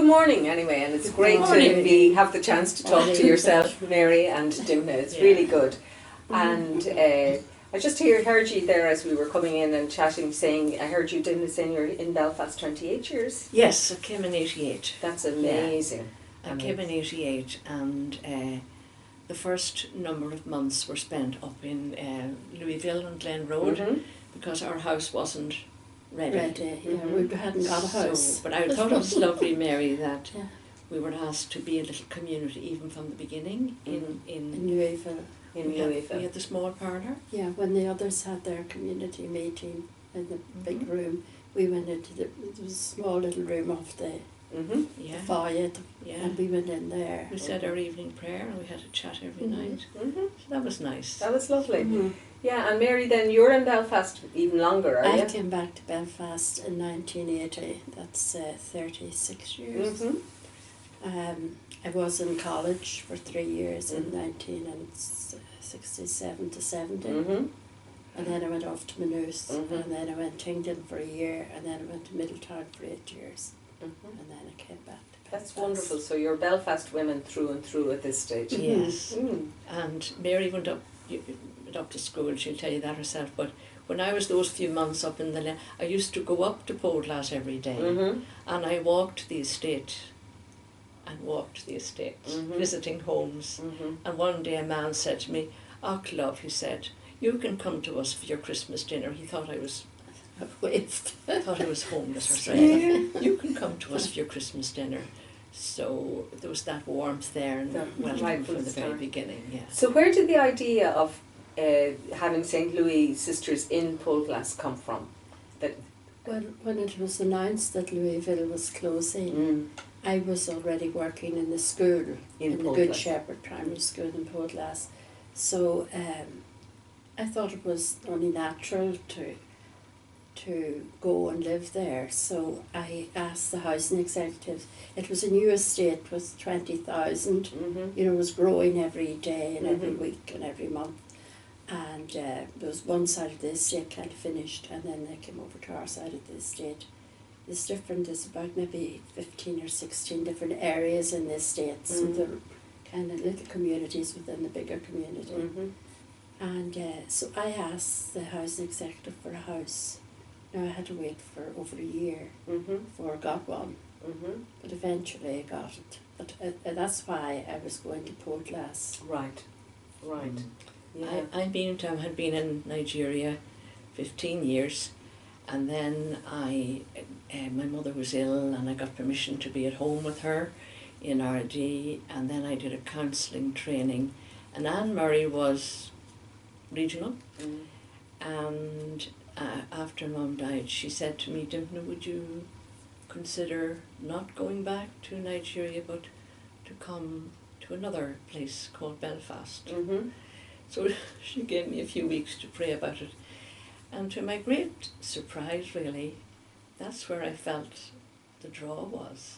good morning anyway, and it's great to have the chance to talk to yourself, Mary and Dympna. It's really good. And I just heard you there as we were coming in and chatting, saying, I heard you, Dympna, saying you're in Belfast 28 years. Yes, I came in 88. That's amazing. Yeah. I came in 88, and the first number of months were spent up in Louisville and Glen Road, because our house wasn't ready. We hadn't got a house. But I thought it was lovely, Mary, that we were asked to be a little community even from the beginning in Louisville. We had the small parlour. Yeah, when the others had their community meeting in the big room, we went into there was a small little room off the foyer, and we went in there. We said our evening prayer and we had a chat every night. So that was nice. That was lovely. Yeah, and Mary, then you're in Belfast even longer, are you? I came back to Belfast in 1980. That's 36 years. I was in college for 3 years in 1967 to 70. And then I went off to Maynooth, and then I went to England for a year, and then I went to Middletown for 8 years. And then I came back to Belfast. That's wonderful. So you're Belfast women through and through at this stage. Yes. And Mary went up to school, she'll tell you that herself, but when I was those few months up in the I used to go up to Poleglass every day, and I walked the estate visiting homes, and one day a man said to me, "Och, love," he said, "you can come to us for your Christmas dinner." He thought I was thought I was homeless or something. "You can come to us for your Christmas dinner." So there was that warmth there, and welcome from the very beginning. So where did the idea of having St. Louis Sisters in Poleglass come from? Well, when it was announced that Louisville was closing, I was already working in the school, in the Good Shepherd Primary School in Poleglass. So I thought it was only natural to go and live there. So I asked the housing executives. It was a new estate with 20,000. You know, it was growing every day and every week and every month. And there was one side of the estate kind of finished, and then they came over to our side of the estate. It's different. There's about maybe 15 or 16 different areas in the estate, so they're kind of little communities within the bigger community. And so I asked the housing executive for a house. Now I had to wait for over a year before I got one, but eventually I got it. But that's why I was going to Poleglass. Right. Yeah. I had been in Nigeria 15 years, and then my mother was ill, and I got permission to be at home with her in RD, and then I did a counselling training, and Anne Murray was regional, and after Mum died, she said to me, "Dympna, would you consider not going back to Nigeria, but to come to another place called Belfast?" So she gave me a few weeks to pray about it. And to my great surprise, really, that's where I felt the draw was,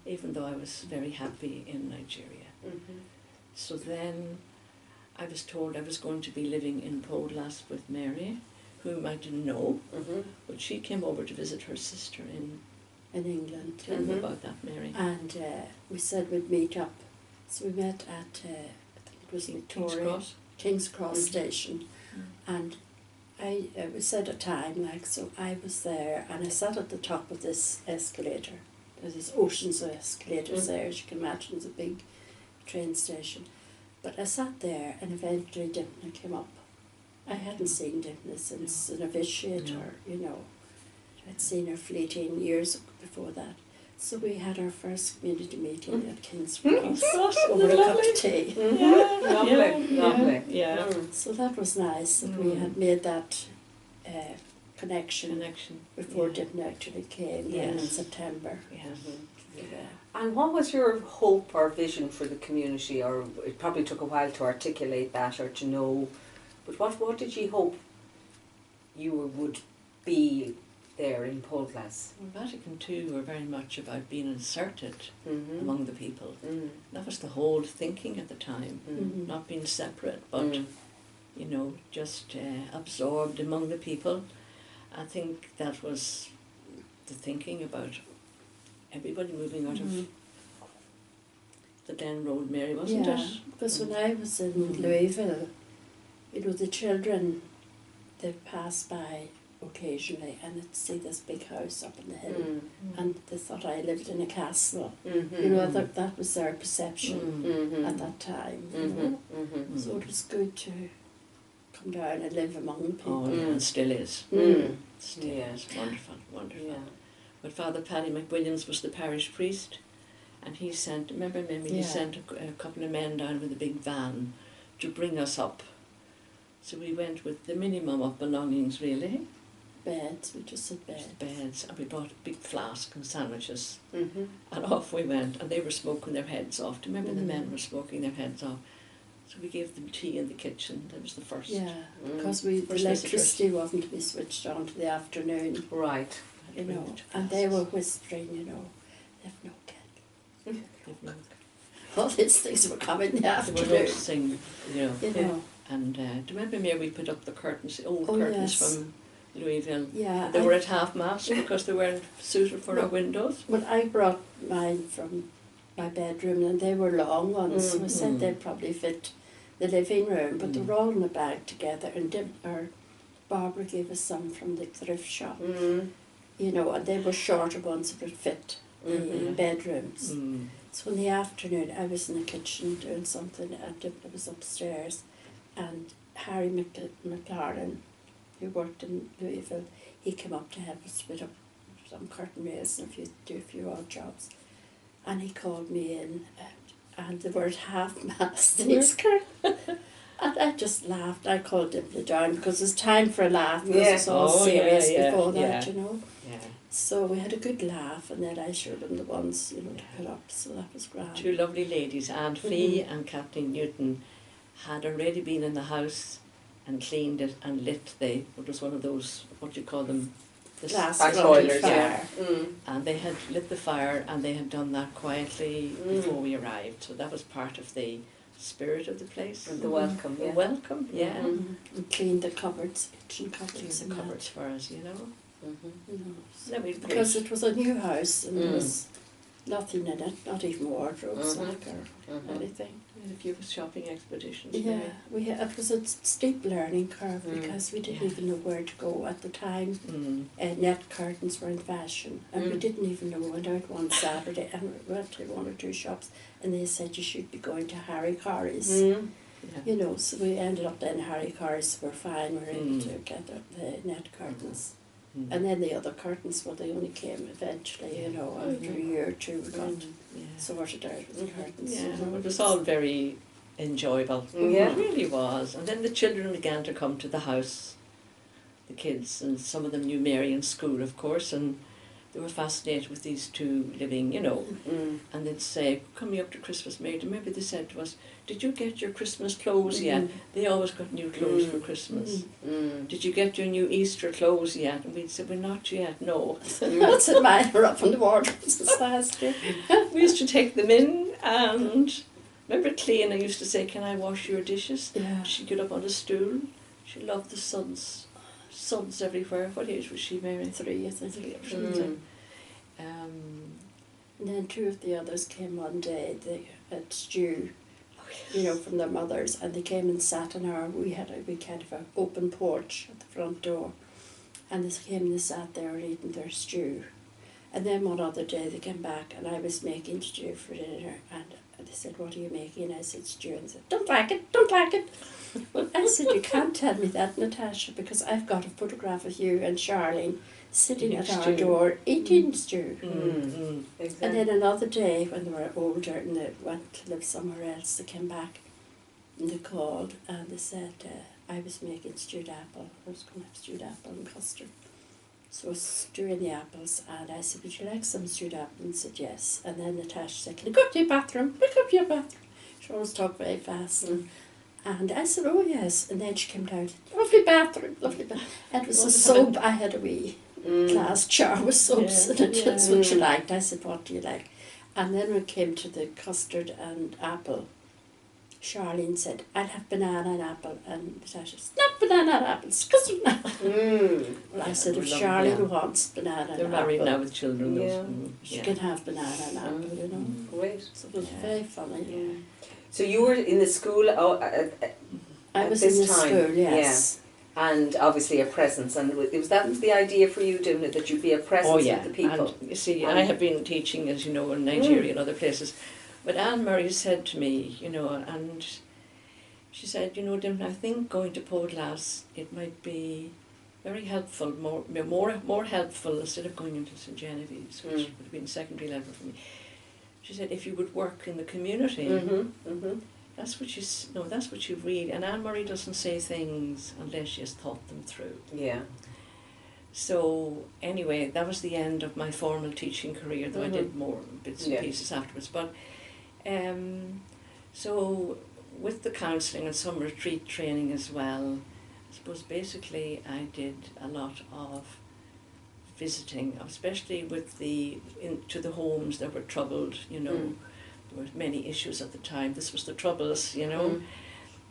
even though I was very happy in Nigeria. So then I was told I was going to be living in Poleglass with Mary, whom I didn't know, but she came over to visit her sister in England. Tell me about that, Mary. And we said we'd meet up. So we met at, I think it was Victoria. King's Cross Station, and I we set a time, so I was there, and I sat at the top of this escalator. There's oceans of escalators there, as you can imagine. It's a big train station. But I sat there, and eventually Dympna came up. I hadn't seen Dympna since a novitiate, or, I'd seen her fleeting years before that. So we had our first community meeting at King's Cross over a cup of tea. Lovely. So that was nice that we had made that connection before Dympna actually came in September. And what was your hope or vision for the community? Or it probably took a while to articulate that or to know, but what did you hope you would be there in Poleglass? Well, Vatican II were very much about being inserted among the people. That was the whole thinking at the time, not being separate, but just absorbed among the people. I think that was the thinking about everybody moving out of the Glen Road, Mary, wasn't it? Because when I was in Louisville, you know, the children, they passed by occasionally and they'd see this big house up on the hill and they thought I lived in a castle. You know, that was their perception at that time, you know. So it was good to come down and live among people. Oh, yeah, and still is. Still is. Wonderful, wonderful. Yeah. But Father Paddy McWilliams was the parish priest, and he sent, remember Mary, he sent a couple of men down with a big van to bring us up. So we went with the minimum of belongings, really. Beds, we just had beds. Beds, and we brought a big flask and sandwiches, and off we went, and they were smoking their heads off. Do you remember the men were smoking their heads off? So we gave them tea in the kitchen. That was the first. Yeah, because the electricity wasn't to be switched on to the afternoon. Right. You know, and they were whispering, you know, they've no kettle. All these things were coming in the afternoon. They were noticing, you know. You know. And do you remember, Mary, we put up the curtains, the old curtains from Louisville. Yeah. They were at half-mast because they weren't suited for our windows. Well, I brought mine from my bedroom and they were long ones, so I said they'd probably fit the living room, but they were all in a bag together, and Barbara gave us some from the thrift shop. You know, and they were shorter ones that would fit the bedrooms. So in the afternoon I was in the kitchen doing something, and I was upstairs, and Harry McLaren, who worked in Louisville, he came up to help us put up some curtain rails and do a few odd jobs. And he called me in, and they were at half-mast, these curtains. And I just laughed. I called Dympna down because it's time for a laugh, because it's all serious before that, you know. Yeah. So we had a good laugh, and then I showed them the ones, you know, to put up, so that was grand. Two lovely ladies, Anne Fee and Kathleen Newton, had already been in the house and cleaned it and lit it was one of those, what do you call them? Glass boilers, fire. And they had lit the fire, and they had done that quietly before we arrived. So that was part of the spirit of the place. And the welcome, The welcome, yeah. And cleaned the cupboards, kitchen cupboards. Cleaned the cupboards for us, you know. You know, so That was because great. it was a new house and there was nothing in it, not even wardrobes or anything. We had a few shopping expeditions. Yeah, Maybe. it was a steep learning curve because we didn't even know where to go at the time. Net curtains were in fashion, and we didn't even know. We went out one Saturday and we went to one or two shops, and they said you should be going to Harry Corrie's. You know, so we ended up then Harry Corrie's. We're fine. We were able to get the net curtains. And then the other curtains, well, they only came eventually, you know, after a year or two we got sorted out with the curtains. Yeah, You know. it was all very enjoyable. Yeah. It really was. And then the children began to come to the house, the kids, and some of them knew Mary in school, of course, and they were fascinated with these two living, you know. And they'd say, coming up to Christmas, Mary, maybe they said to us, did you get your Christmas clothes yet? They always got new clothes for Christmas. Did you get your new Easter clothes yet? And we'd say, well, not yet, no. That's it, mine were up on the wardrobes this last year. We used to take them in, and remember Clean, used to say, can I wash your dishes? Yeah. She'd get up on a stool. She loved the suds. Suds everywhere. What age was she, Mary? 3, I think. 3 or something. And then two of the others came one day, they had stew, you know, from their mothers, and they came and sat in we kind of an open porch at the front door, and they came and they sat there eating their stew. And then one other day they came back, and I was making stew for dinner, and they said, what are you making? And I said, stew, and they said, don't like it, don't like it. Well, I said, you can't tell me that, Natasha, because I've got a photograph of you and Charlene sitting at our door eating stew. Exactly. And then another day, when they were older and they went to live somewhere else, they came back and they called and they said, I was making stewed apple. I was going to have stewed apple and custard. So I was stewing the apples, and I said, would you like some stewed apple? And said, yes. And then Natasha said, can I go to your bathroom? Go to your bathroom. She always talked very fast. And I said, oh yes. And then she came down, lovely bathroom, lovely bathroom. And it was a soap. I had a wee glass jar with soaps in it. That's what she liked. I said, what do you like? And then we came to the custard and apple. Charlene said, I'll have banana and apple, and Natasha said, not banana and apple, it's custard and apple. Well, I said, if Charlene wants banana and apple, they're married now with children. Yeah. she can have banana and apple, you know. Great. So it was very funny. Yeah. So you were in the school I was in this the time, school, yes. and obviously a presence. And was that the idea for you, Dympna, that you'd be a presence with the people? And you see, I have been teaching, as you know, in Nigeria and other places. But Anne Murray said to me, you know, and she said, you know, Dympna, I think going to Poleglass, it might be very helpful, more helpful instead of going into St Genevieve's, which would have been secondary level for me. She said, if you would work in the community, that's what that's what you read. And Anne Murray doesn't say things unless she has thought them through. Yeah. So anyway, that was the end of my formal teaching career, though I did more bits and pieces afterwards. But so with the counselling and some retreat training as well, I suppose basically I did a lot of visiting, especially with to the homes that were troubled, you know. There were many issues at the time. This was the Troubles, you know.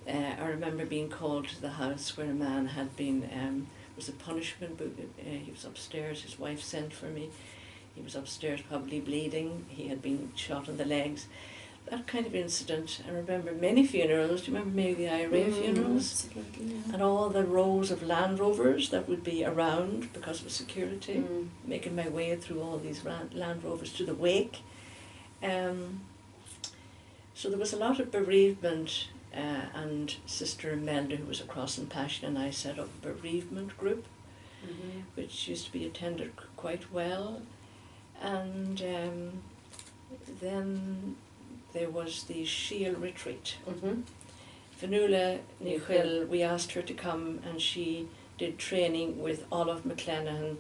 I remember being called to the house where a man had been, it was a punishment, but he was upstairs, his wife sent for me. He was upstairs probably bleeding, he had been shot in the legs. That kind of incident. I remember many funerals. Do you remember maybe the IRA funerals? Absolutely, yeah. And all the rows of Land Rovers that would be around because of security, making my way through all these Land Rovers to the wake. So there was a lot of bereavement, and Sister Imelda, who was across in Passion, and I set up a bereavement group, which used to be attended quite well. And then there was the Shield retreat. Fanula Nichil, we asked her to come, and she did training with Olive McLennan,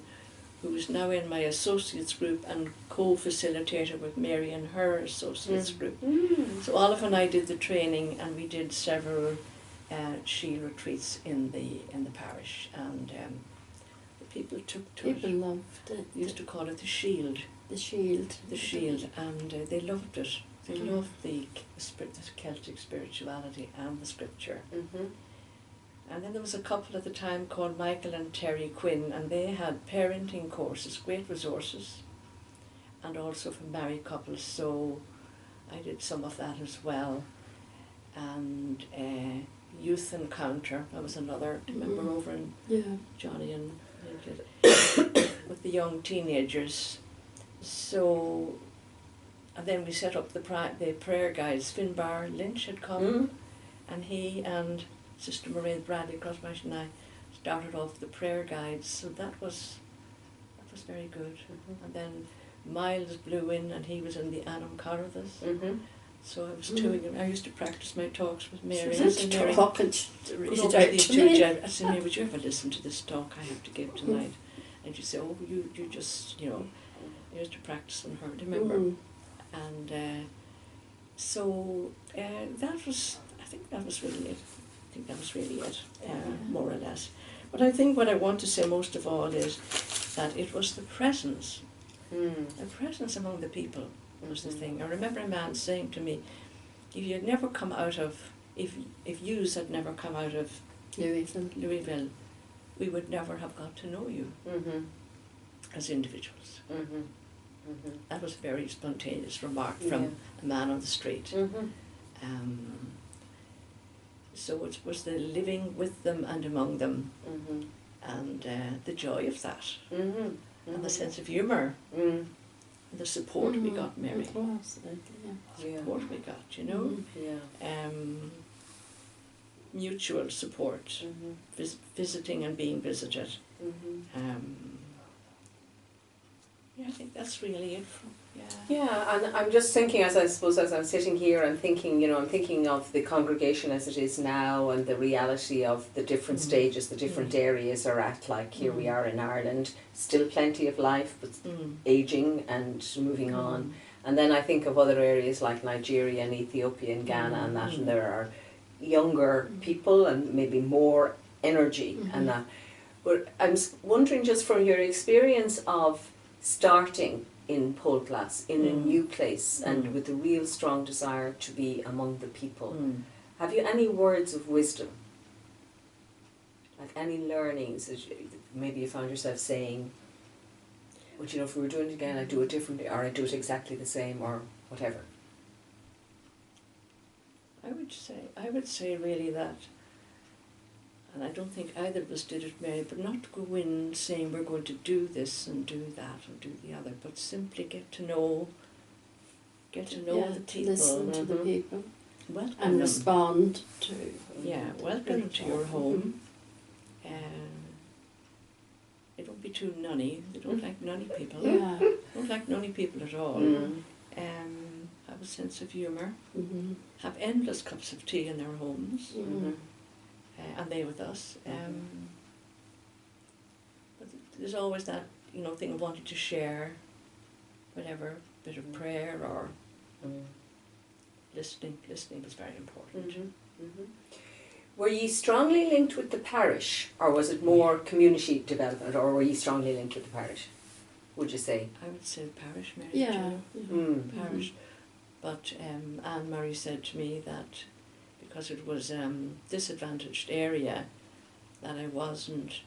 who is now in my associates group and co-facilitator with Mary and her associates group. So Olive and I did the training, and we did several Shield retreats in the parish, and the people took to it. People loved it. We used to call it the Shield. The Shield. The Shield, and they loved it. They loved the Celtic spirituality and the scripture. And then there was a couple at the time called Michael and Terry Quinn, and they had parenting courses, great resources, and also for married couples, so I did some of that as well. And Youth Encounter, that was another, do you remember over in Johnny and with the young teenagers. So, and then we set up the prayer guides. Finbar Lynch had come, and he and Sister Marie Bradley Crossmarsh and I started off the prayer guides, so that was very good. And then Miles blew in, and he was in the Anam Carathas. So I was doing. I used to practice my talks with Mary. She was talking I said, Mary, would you ever listen to this talk I have to give tonight? And she said, oh, you just, you know, I used to practice on her. Do you remember? And so that was. I think that was really it. More or less. But I think what I want to say most of all is that it was the presence. The presence among the people was the thing. I remember a man saying to me, if you had never come out of, if yous had never come out of Louisville, we would never have got to know you as individuals. That was a very spontaneous remark from a man on the street. So it was the living with them and among them, and the joy of that, and the sense of humour, and the support we got, Mary. Support we got, you know. Mutual support, visiting and being visited. I think that's really it. And I'm just thinking, as I'm sitting here and thinking, you know, I'm thinking of the congregation as it is now, and the reality of the different stages, the different areas are at. Like here we are in Ireland, still plenty of life, but aging and moving on. And then I think of other areas like Nigeria and Ethiopia and Ghana and that, and there are younger people and maybe more energy and that. But I'm wondering, just from your experience of starting in Poleglass, in a new place, and with a real strong desire to be among the people, Have you any words of wisdom? Like any learnings that maybe you found yourself saying, well, you know, if we were doing it again, I'd do it differently, or I'd do it exactly the same, or whatever? I would say really that, and I don't think either of us did it, Mary, but not to go in saying we're going to do this and do that and do the other, but simply get to know the people. Listen to the people. Welcome and them. respond to. Welcome them to your home. They don't be too nunny. They don't like nunny people. Yeah. Don't like nunny people at all. Mm. Have a sense of humour. Mm-hmm. Have endless cups of tea in their homes. Mm-hmm. And they with us. But there's always that, you know, thing of wanting to share, whatever, bit of prayer or listening. Listening was very important. Mm-hmm. Mm-hmm. Were you strongly linked with the parish, or was it more community development, or were you strongly linked with the parish, would you say? I would say the parish, Mary. Yeah. Mm. Parish. But Anne Murray said to me that because it was disadvantaged area, that I wasn't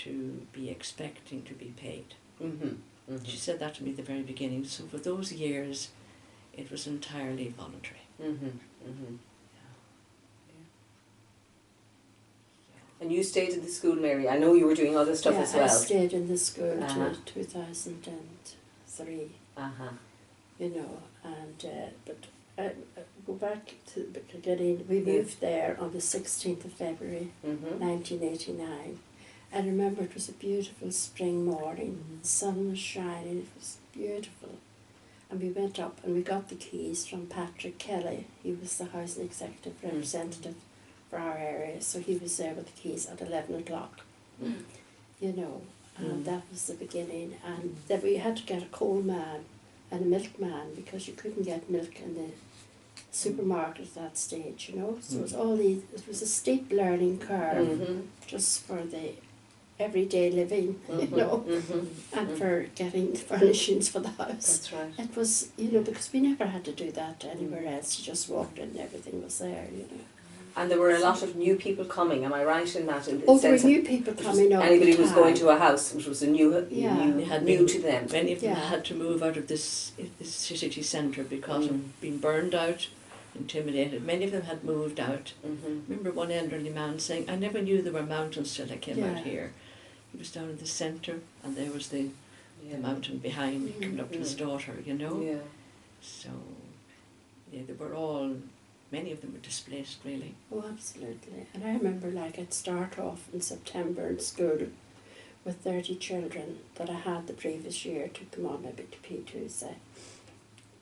to be expecting to be paid. Mm-hmm. Mm-hmm. She said that to me at the very beginning. So for those years, it was entirely voluntary. Mm-hmm. Mm-hmm. And you stayed in the school, Mary. I know you were doing other stuff as well. I stayed in the school Uh-huh. till 2003. Uh-huh. You know, and but go back to the beginning. We moved there on the 16th of February, Mm-hmm. 1989. I remember it was a beautiful spring morning. The sun was shining. It was beautiful. And we went up and we got the keys from Patrick Kelly. He was the housing executive representative for our area. So he was there with the keys at 11 o'clock. You know, and that was the beginning. And then we had to get a coal man and a milkman because you couldn't get milk in the supermarket at that stage, you know. So it was it was a steep learning curve just for the everyday living, you know, and for getting furnishings for the house. That's right. It was, you know, because we never had to do that anywhere else. You just walked in and everything was there, you know. And there were a lot of new people coming, am I right in that? In the There were sense new people coming up. anybody who was going to a house, which was a new, They had new been- to them. Many of them Yeah. had to move out of this city centre because of being burned out, intimidated. Many of them had moved out. Mm-hmm. Remember one elderly man saying, I never knew there were mountains till I came out Yeah. here. He was down in the centre and there was the mountain behind, coming up to his daughter, you know. Yeah. So, yeah, they were all, many of them were displaced really. Oh, absolutely. And I remember like I'd start off in September in school with 30 children that I had the previous year, took them on maybe to P2, say.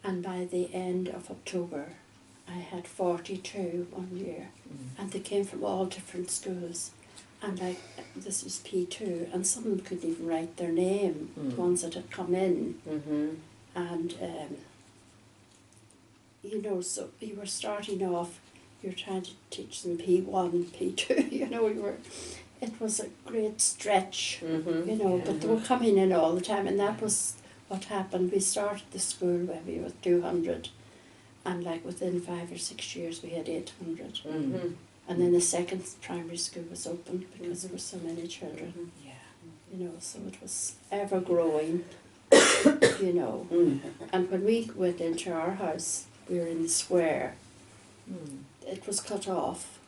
And by the end of October, I had 42 one year. And they came from all different schools. And like, this was P2, and some of them couldn't even write their name, the ones that had come in. Mm-hmm. And, you know, so you were starting off, you were trying to teach them P1, P2, you know, it was a great stretch, you know, but they were coming in all the time, and that was what happened. We started the school maybe with 200, and like within 5 or 6 years we had 800. And then the second primary school was open because there were so many children. Yeah. You know, so it was ever growing, you know. And when we went into our house, we were in the square. It was cut off.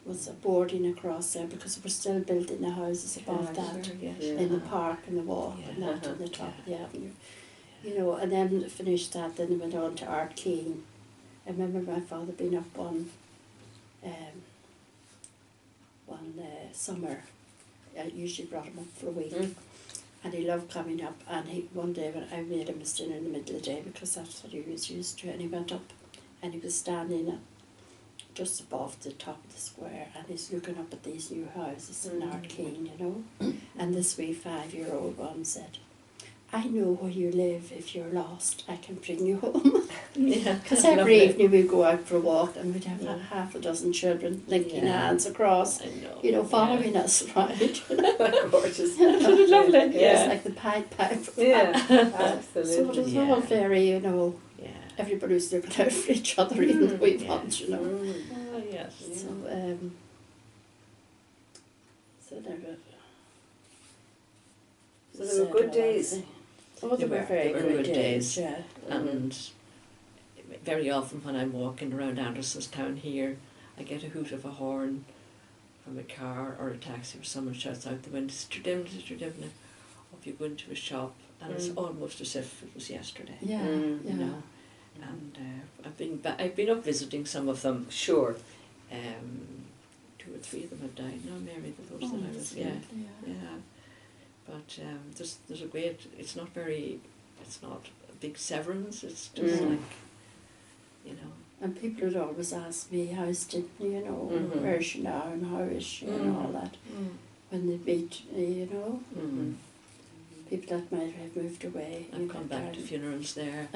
There was a boarding across there because we were still building the houses above that, in the park and the walk and that on the top of the avenue. You know, and then finished that, then went on to Art Keane. I remember my father being up one summer. I usually brought him up for a week, and he loved coming up. And one day when I made him his dinner in the middle of the day because that's what he was used to, and he went up, and he was standing just above the top of the square, and he's looking up at these new houses in Art Keane, you know. And this wee 5-year-old one said, "I know where you live. If you're lost, I can bring you home." Because every evening we'd go out for a walk and we'd have half a dozen children linking hands across, you know, following us, right? Gorgeous. Lovely. Yeah. It's like the Pied Piper. Yeah, So absolutely. it was all very, you know, everybody was looking out for each other, even the wee ones, you know. Oh, yeah. Yes. Yeah. So, so there were. So they were good days. Oh, they were very good days. Yeah. And very often when I'm walking around Andersonstown here, I get a hoot of a horn from a car or a taxi where someone shouts out the window, Sister Dympna, or if you go into a shop, and it's almost as if it was yesterday. Yeah. You know, and I've been up visiting some of them. Sure. 2 or 3 of them have died now, Mary, the those that I was, yeah. But there's a great, it's not a big severance, it's just like, you know. And people would always ask me, how's Dympna, you know, where is she now and how is she and all that. When they meet me, you know. People that might have moved away. I've come back to funerals there.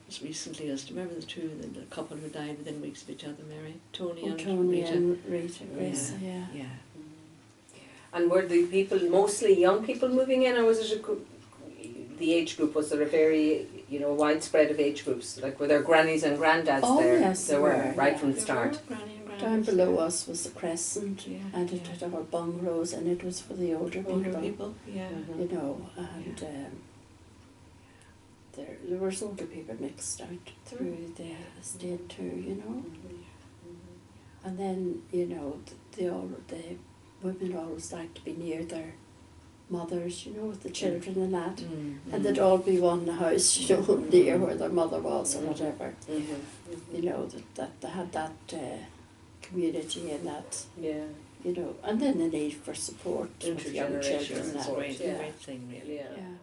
As recently as, do you remember the couple who died within weeks of each other, Mary? Tony and Rita. Grace, yeah. And were the people mostly young people moving in, or was it the age group? Was there a very, widespread of age groups? Like, were there grannies and granddads there? Yes, there were, right from the start. Down below us was the Crescent, and it had our bungalows, and it was for the older people. Yeah. You know, and there was older people mixed out through the estate too, you know. And then, you know, the women always liked to be near their mothers, you know, with the children and that. And they'd all be one house, you know, near where their mother was or whatever. You know, that they had that community and that, you know, and then the need for support with young children. It's a great thing, really. Yeah.